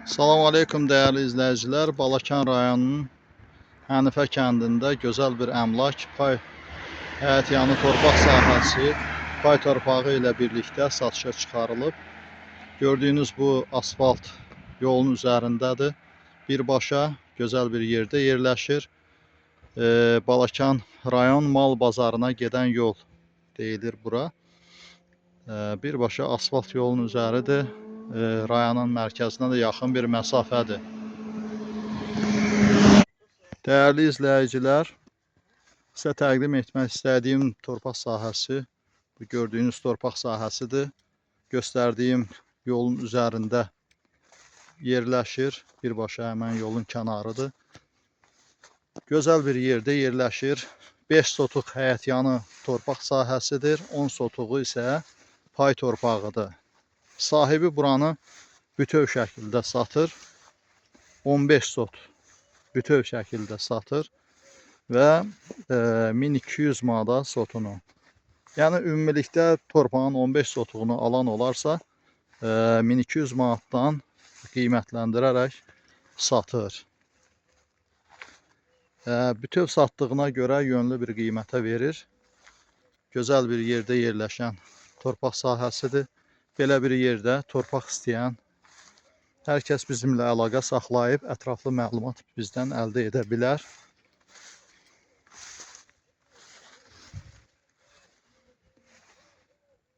Salam aleykum dəyərli izləyicilər. Balakan rayonunun Hənifə kəndində gözəl bir əmlak pay həyətyanı torpaq sahəsi pay torpağı ilə birlikdə satışa çıxarılıb. Gördüyünüz bu asfalt yolun üzərindədir. Birbaşa gözəl bir yerdə yerləşir. Balakan rayon mal bazarına gedən yol deyilir bura. Birbaşa asfalt yolun üzəridir. Rayonun mərkəzinə də yaxın bir məsafədir. Değerli izləyicilər, sizə təqdim etmək istədiyim torpaq sahəsi bu gördüyünüz torpaq sahəsidir. Göstərdiyim yolun üzərində yerləşir. Birbaşa həmən yolun kənarıdır. Gözəl bir yerdə yerləşir. 5 sotuq həyətyanı torpaq sahəsidir. 10 sotuğu isə pay torpağıdır. Sahibi buranı bütöv şəkildə satır. 15 sot bütöv şəkildə satır və 1200 manata sotunu. Yəni ümumilikdə torpağın 15 sotuğunu alan olarsa 1200 manatdan qiymətləndirərək satır. Bütöv satdığına görə yönlü bir qiymətə verir. Gözəl bir yerdə yerləşən torpaq sahəsidir. Belə bir yerdə torpaq istəyən hər kəs bizimlə əlaqə saxlayıb ətraflı məlumat bizdən əldə edə bilər.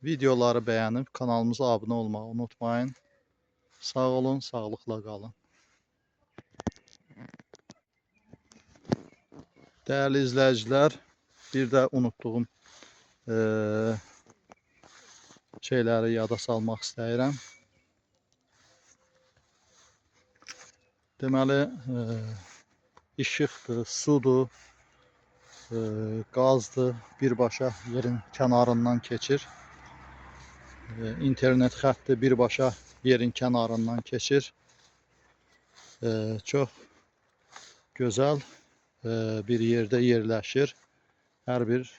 Videoları bəyənib kanalımıza abunə olmağı unutmayın. Sağ olun, sağlıqla qalın. Dəyərli izləyicilər, bir də unutduğum şeyləri yada salmaq istəyirəm. Deməli, işıqdır, sudur, qazdır, birbaşa yerin kənarından keçir. İnternet xətti birbaşa yerin kənarından keçir. Çox gözəl bir yerdə yerləşir. Hər bir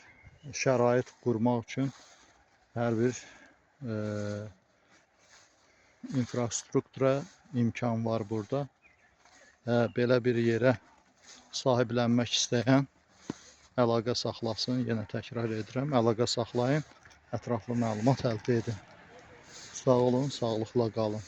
şərait qurmaq üçün hər bir infrastruktura imkan var burada. Belə bir yerə sahiblənmək istəyən əlaqə saxlasın. Yenə təkrar edirəm, əlaqə saxlayın, ətraflı məlumat əldə edin. Sağ olun, sağlıqla qalın.